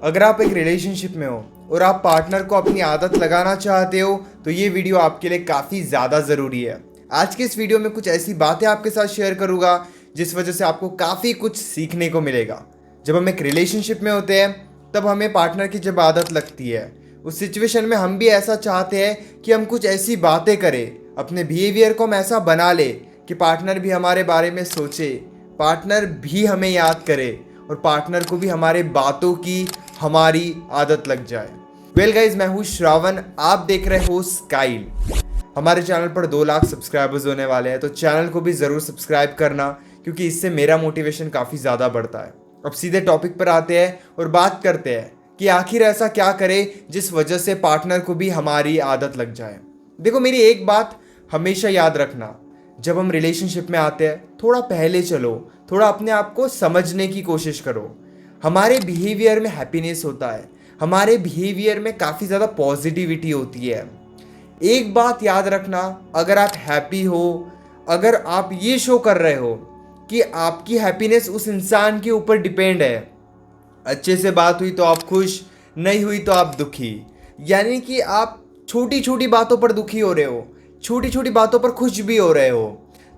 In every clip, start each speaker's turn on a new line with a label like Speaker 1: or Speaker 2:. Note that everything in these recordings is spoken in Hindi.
Speaker 1: अगर आप एक रिलेशनशिप में हो और आप पार्टनर को अपनी आदत लगाना चाहते हो तो ये वीडियो आपके लिए काफ़ी ज़्यादा ज़रूरी है। आज के इस वीडियो में कुछ ऐसी बातें आपके साथ शेयर करूँगा जिस वजह से आपको काफ़ी कुछ सीखने को मिलेगा। जब हम एक रिलेशनशिप में होते हैं तब हमें पार्टनर की जब आदत लगती है उस सिचुएशन में हम भी ऐसा चाहते हैं कि हम कुछ ऐसी बातें करें, अपने बिहेवियर को हम ऐसा बना ले कि पार्टनर भी हमारे बारे में सोचे, पार्टनर भी हमें याद करे और पार्टनर को भी हमारे बातों की हमारी आदत लग जाए। वेल गाइज, मैं हूँ श्रावण, आप देख रहे हो स्काइल। हमारे चैनल पर 2 लाख सब्सक्राइबर्स होने वाले हैं तो चैनल को भी ज़रूर सब्सक्राइब करना क्योंकि इससे मेरा मोटिवेशन काफ़ी ज़्यादा बढ़ता है। अब सीधे टॉपिक पर आते हैं और बात करते हैं कि आखिर ऐसा क्या करें जिस वजह से पार्टनर को भी हमारी आदत लग जाए। देखो, मेरी एक बात हमेशा याद रखना, जब हम रिलेशनशिप में आते हैं थोड़ा पहले चलो, थोड़ा अपने आप को समझने की कोशिश करो। हमारे बिहेवियर में हैप्पीनेस होता है, हमारे बिहेवियर में काफ़ी ज़्यादा पॉजिटिविटी होती है। एक बात याद रखना, अगर आप हैप्पी हो, अगर आप ये शो कर रहे हो कि आपकी हैप्पीनेस उस इंसान के ऊपर डिपेंड है, अच्छे से बात हुई तो आप खुश, नहीं हुई तो आप दुखी, यानी कि आप छोटी छोटी बातों पर दुखी हो रहे हो, छोटी छोटी बातों पर खुश भी हो रहे हो,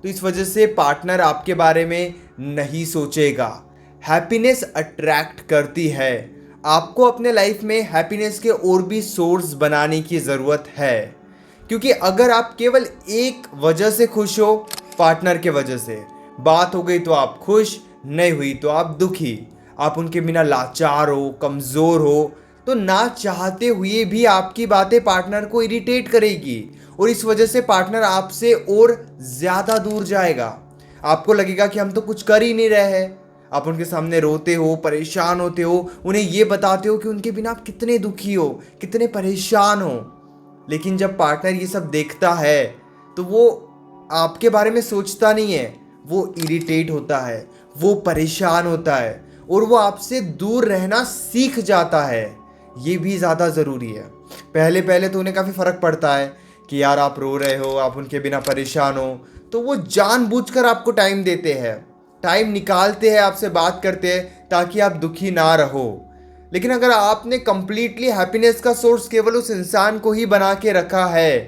Speaker 1: तो इस वजह से पार्टनर आपके बारे में नहीं सोचेगा। हैप्पीनेस अट्रैक्ट करती है, आपको अपने लाइफ में हैप्पीनेस के और भी सोर्स बनाने की ज़रूरत है। क्योंकि अगर आप केवल एक वजह से खुश हो, पार्टनर के वजह से बात हो गई तो आप खुश, नहीं हुई तो आप दुखी, आप उनके बिना लाचार हो, कमज़ोर हो, तो ना चाहते हुए भी आपकी बातें पार्टनर को इरिटेट करेगी और इस वजह से पार्टनर आपसे और ज़्यादा दूर जाएगा। आपको लगेगा कि हम तो कुछ कर ही नहीं रहे हैं। आप उनके सामने रोते हो, परेशान होते हो, उन्हें ये बताते हो कि उनके बिना आप कितने दुखी हो, कितने परेशान हो। लेकिन जब पार्टनर ये सब देखता है तो वो आपके बारे में सोचता नहीं है, वो इरिटेट होता है, वो परेशान होता है और वो आपसे दूर रहना सीख जाता है। ये भी ज़्यादा ज़रूरी है। पहले पहले तो उन्हें काफ़ी फ़र्क पड़ता है कि यार आप रो रहे हो, आप उनके बिना परेशान हो, तो वो जानबूझकर आपको टाइम देते हैं, टाइम निकालते हैं, आपसे बात करते हैं ताकि आप दुखी ना रहो। लेकिन अगर आपने कंप्लीटली हैप्पीनेस का सोर्स केवल उस इंसान को ही बना के रखा है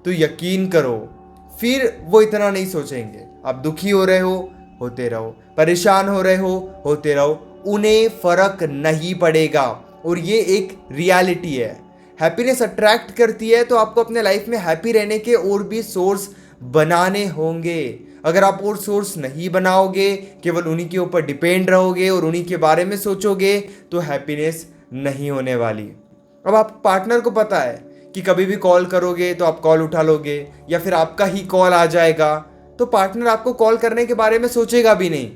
Speaker 1: तो यकीन करो फिर वो इतना नहीं सोचेंगे। आप दुखी हो रहे हो, होते रहो, परेशान हो रहे हो, होते रहो, उन्हें फ़र्क नहीं पड़ेगा। और ये एक रियलिटी है। हैप्पीनेस अट्रैक्ट करती है तो आपको अपने लाइफ में हैप्पी रहने के और भी सोर्स बनाने होंगे। अगर आप और सोर्स नहीं बनाओगे, केवल उन्हीं के ऊपर डिपेंड रहोगे और उन्हीं के बारे में सोचोगे तो हैप्पीनेस नहीं होने वाली। अब आप पार्टनर को पता है कि कभी भी कॉल करोगे तो आप कॉल उठा लोगे या फिर आपका ही कॉल आ जाएगा, तो पार्टनर आपको कॉल करने के बारे में सोचेगा भी नहीं।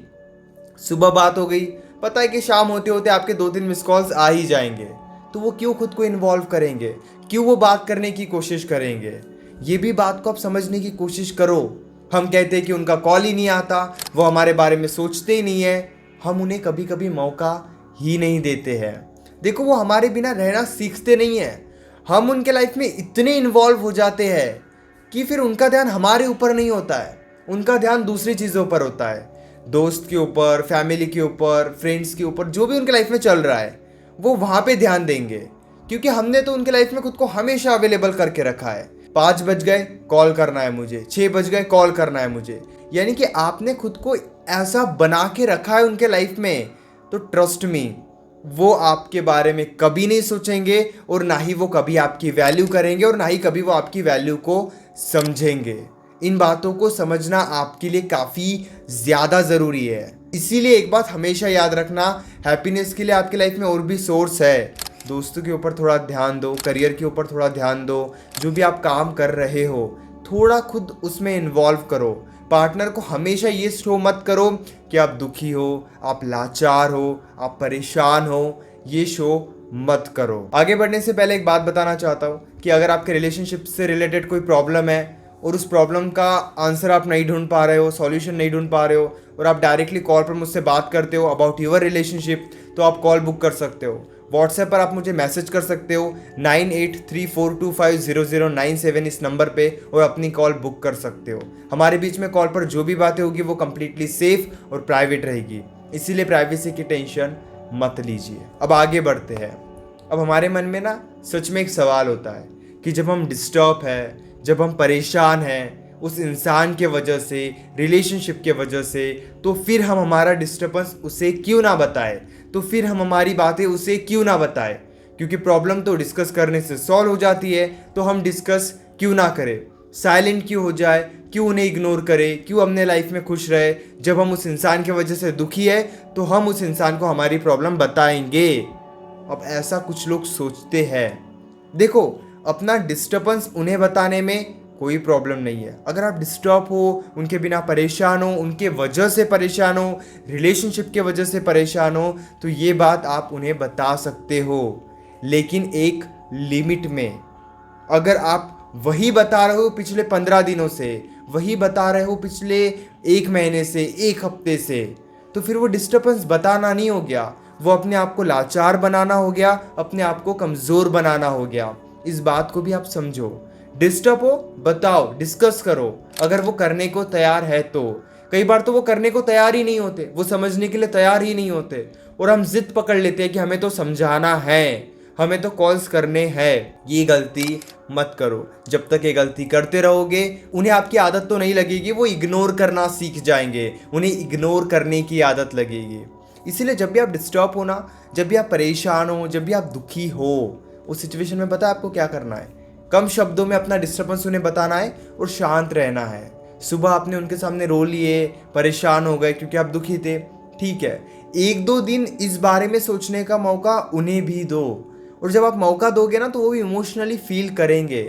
Speaker 1: सुबह बात हो गई, पता है कि शाम होते होते आपके 2-3 मिस कॉल्स आ ही जाएंगे, तो वो क्यों खुद को इन्वॉल्व करेंगे, क्यों वो बात करने की कोशिश करेंगे। ये भी बात को आप समझने की कोशिश करो। हम कहते हैं कि उनका कॉल ही नहीं आता, वो हमारे बारे में सोचते ही नहीं है, हम उन्हें कभी कभी मौका ही नहीं देते हैं। देखो, वो हमारे बिना रहना सीखते नहीं हैं, हम उनके लाइफ में इतने इन्वॉल्व हो जाते हैं कि फिर उनका ध्यान हमारे ऊपर नहीं होता है, उनका ध्यान दूसरी चीज़ों पर होता है, दोस्त के ऊपर, फैमिली के ऊपर, फ्रेंड्स के ऊपर, जो भी उनके लाइफ में चल रहा है वो वहाँ पे ध्यान देंगे। क्योंकि हमने तो उनके लाइफ में खुद को हमेशा अवेलेबल करके रखा है। 5 बज गए कॉल करना है मुझे, 6 बज गए कॉल करना है मुझे, यानी कि आपने खुद को ऐसा बना के रखा है उनके लाइफ में। तो ट्रस्ट मी, वो आपके बारे में कभी नहीं सोचेंगे और ना ही वो कभी आपकी वैल्यू करेंगे और ना ही कभी वो आपकी वैल्यू को समझेंगे। इन बातों को समझना आपके लिए काफ़ी ज़्यादा ज़रूरी है। इसीलिए एक बात हमेशा याद रखना, हैप्पीनेस के लिए आपकी लाइफ में और भी सोर्स है। दोस्तों के ऊपर थोड़ा ध्यान दो, करियर के ऊपर थोड़ा ध्यान दो, जो भी आप काम कर रहे हो थोड़ा खुद उसमें इन्वॉल्व करो। पार्टनर को हमेशा ये शो मत करो कि आप दुखी हो, आप लाचार हो, आप परेशान हो, ये शो मत करो। आगे बढ़ने से पहले एक बात बताना चाहता हूँ कि अगर आपके रिलेशनशिप से रिलेटेड कोई प्रॉब्लम है और उस प्रॉब्लम का आंसर आप नहीं ढूंढ पा रहे हो, सॉल्यूशन नहीं ढूंढ पा रहे हो और आप डायरेक्टली कॉल पर मुझसे बात करते हो अबाउट योर रिलेशनशिप, तो आप कॉल बुक कर सकते हो। व्हाट्सएप पर आप मुझे मैसेज कर सकते हो 9834250097 इस नंबर पे और अपनी कॉल बुक कर सकते हो। हमारे बीच में कॉल पर जो भी बातें होगी वो कम्प्लीटली सेफ और प्राइवेट रहेगी, इसीलिए प्राइवेसी की टेंशन मत लीजिए। अब आगे बढ़ते हैं। अब हमारे मन में ना सच में एक सवाल होता है कि जब हम डिस्टर्ब है, जब हम परेशान हैं उस इंसान के वजह से, रिलेशनशिप के वजह से, तो फिर हम हमारा डिस्टर्बेंस उसे क्यों ना बताए, तो फिर हम हमारी बातें उसे क्यों ना बताए। क्योंकि प्रॉब्लम तो डिस्कस करने से सॉल्व हो जाती है, तो हम डिस्कस क्यों ना करें, साइलेंट क्यों हो जाए, क्यों उन्हें इग्नोर करें, क्यों अपने लाइफ में खुश रहे। जब हम उस इंसान की वजह से दुखी है तो हम उस इंसान को हमारी प्रॉब्लम बताएंगे। अब ऐसा कुछ लोग सोचते हैं। देखो, अपना डिस्टर्बेंस उन्हें बताने में कोई प्रॉब्लम नहीं है। अगर आप डिस्टर्ब हो, उनके बिना परेशान हो, उनके वजह से परेशान हो, रिलेशनशिप के वजह से परेशान हो, तो ये बात आप उन्हें बता सकते हो, लेकिन एक लिमिट में। अगर आप वही बता रहे हो पिछले 15 दिनों से, वही बता रहे हो पिछले 1 महीने से, 1 हफ्ते से, तो फिर वो डिस्टर्बेंस बताना नहीं हो गया, वो अपने आप को लाचार बनाना हो गया, अपने आप को कमज़ोर बनाना हो गया। इस बात को भी आप समझो। डिस्टर्ब हो, बताओ, डिस्कस करो, अगर वो करने को तैयार है तो। कई बार तो वो करने को तैयार ही नहीं होते, वो समझने के लिए तैयार ही नहीं होते, और हम जिद पकड़ लेते हैं कि हमें तो समझाना है, हमें तो कॉल्स करने हैं। ये गलती मत करो। जब तक ये गलती करते रहोगे, उन्हें आपकी आदत तो नहीं लगेगी, वो इग्नोर करना सीख जाएंगे, उन्हें इग्नोर करने की आदत लगेगी। इसीलिए जब भी आप डिस्टर्ब हो ना, जब भी आप परेशान हो, जब भी आप दुखी हो, उस सिचुएशन में पता है आपको क्या करना है? कम शब्दों में अपना डिस्टर्बेंस उन्हें बताना है और शांत रहना है। सुबह आपने उनके सामने रो लिए, परेशान हो गए क्योंकि आप दुखी थे, ठीक है, 1-2 दिन इस बारे में सोचने का मौका उन्हें भी दो। और जब आप मौका दोगे ना, तो वो भी इमोशनली फील करेंगे।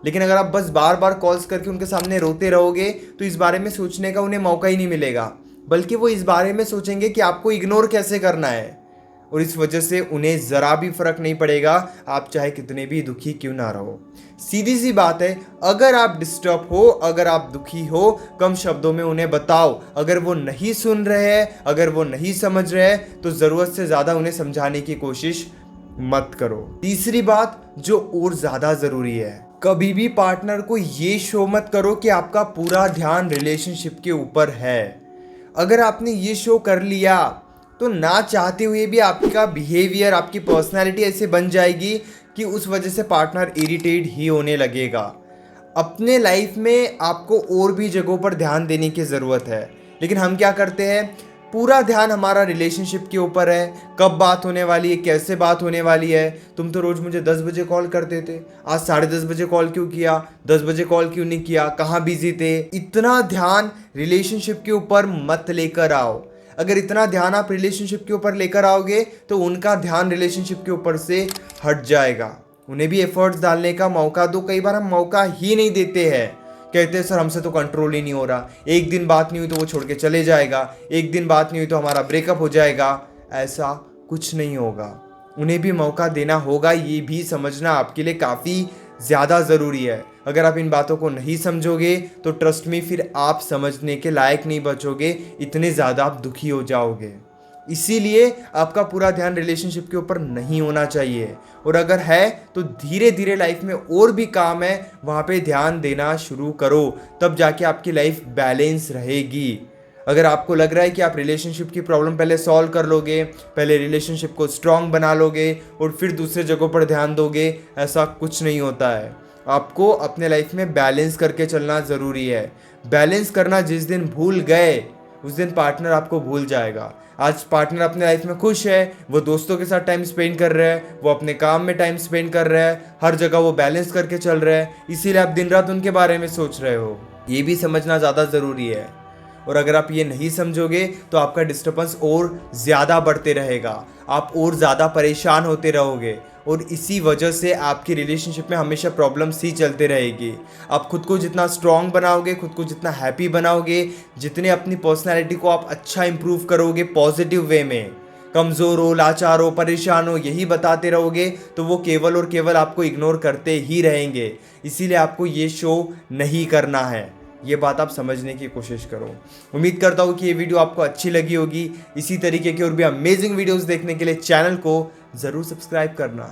Speaker 1: लेकिन अगर आप बस बार बार कॉल्स करके उनके सामने रोते रहोगे, तो इस बारे में सोचने का उन्हें मौका ही नहीं मिलेगा, बल्कि वो इस बारे में सोचेंगे कि आपको इग्नोर कैसे करना है। और इस वजह से उन्हें ज़रा भी फर्क नहीं पड़ेगा, आप चाहे कितने भी दुखी क्यों ना रहो। सीधी सी बात है, अगर आप डिस्टर्ब हो, अगर आप दुखी हो, कम शब्दों में उन्हें बताओ। अगर वो नहीं सुन रहे हैं, अगर वो नहीं समझ रहे हैं, तो ज़रूरत से ज़्यादा उन्हें समझाने की कोशिश मत करो। तीसरी बात जो और ज़्यादा ज़रूरी है, कभी भी पार्टनर को ये शो मत करो कि आपका पूरा ध्यान रिलेशनशिप के ऊपर है। अगर आपने ये शो कर लिया, तो ना चाहते हुए भी आपका बिहेवियर, आपकी पर्सनैलिटी ऐसे बन जाएगी कि उस वजह से पार्टनर इरिटेट ही होने लगेगा। अपने लाइफ में आपको और भी जगहों पर ध्यान देने की ज़रूरत है, लेकिन हम क्या करते हैं, पूरा ध्यान हमारा रिलेशनशिप के ऊपर है। कब बात होने वाली है, कैसे बात होने वाली है। तुम तो रोज़ मुझे 10 बजे कॉल करते थे, आज 10:30 बजे कॉल क्यों किया, 10 बजे कॉल क्यों नहीं किया, कहाँ बिजी थे। इतना ध्यान रिलेशनशिप के ऊपर मत लेकर आओ। अगर इतना ध्यान आप रिलेशनशिप के ऊपर लेकर आओगे, तो उनका ध्यान रिलेशनशिप के ऊपर से हट जाएगा। उन्हें भी एफर्ट्स डालने का मौका दो। कई बार हम मौका ही नहीं देते हैं, कहते हैं सर हमसे तो कंट्रोल ही नहीं हो रहा, एक दिन बात नहीं हुई तो वो छोड़ के चले जाएगा, एक दिन बात नहीं हुई तो हमारा ब्रेकअप हो जाएगा। ऐसा कुछ नहीं होगा, उन्हें भी मौका देना होगा। ये भी समझना आपके लिए काफ़ी ज़्यादा ज़रूरी है। अगर आप इन बातों को नहीं समझोगे, तो ट्रस्ट मी, फिर आप समझने के लायक नहीं बचोगे, इतने ज़्यादा आप दुखी हो जाओगे। इसीलिए आपका पूरा ध्यान रिलेशनशिप के ऊपर नहीं होना चाहिए, और अगर है तो धीरे धीरे लाइफ में और भी काम है, वहाँ पे ध्यान देना शुरू करो, तब जाके आपकी लाइफ बैलेंस रहेगी। अगर आपको लग रहा है कि आप रिलेशनशिप की प्रॉब्लम पहले सॉल्व कर लोगे, पहले रिलेशनशिप को स्ट्रॉन्ग बना लोगे और फिर दूसरे जगहों पर ध्यान दोगे, ऐसा कुछ नहीं होता है। आपको अपने लाइफ में बैलेंस करके चलना ज़रूरी है। बैलेंस करना जिस दिन भूल गए, उस दिन पार्टनर आपको भूल जाएगा। आज पार्टनर अपने लाइफ में खुश है, वो दोस्तों के साथ टाइम स्पेंड कर रहा है, वो अपने काम में टाइम स्पेंड कर रहा है, हर जगह वो बैलेंस करके चल रहा है, इसीलिए आप दिन रात उनके बारे में सोच रहे हो। ये भी समझना ज़्यादा ज़रूरी है। और अगर आप ये नहीं समझोगे, तो आपका डिस्टर्बेंस और ज़्यादा बढ़ते रहेगा, आप और ज़्यादा परेशान होते रहोगे, और इसी वजह से आपकी रिलेशनशिप में हमेशा प्रॉब्लम्स ही चलते रहेगी। आप खुद को जितना स्ट्रॉन्ग बनाओगे, खुद को जितना हैप्पी बनाओगे, जितने अपनी पर्सनैलिटी को आप अच्छा इंप्रूव करोगे पॉजिटिव वे में, कमज़ोर हो, लाचार हो, परेशान हो, यही बताते रहोगे, तो वो केवल और केवल आपको इग्नोर करते ही रहेंगे। इसीलिए आपको ये शो नहीं करना है। ये बात आप समझने की कोशिश करो। उम्मीद करता हूँ कि ये वीडियो आपको अच्छी लगी होगी। इसी तरीके की और भी अमेजिंग वीडियोस देखने के लिए चैनल को ज़रूर सब्सक्राइब करना।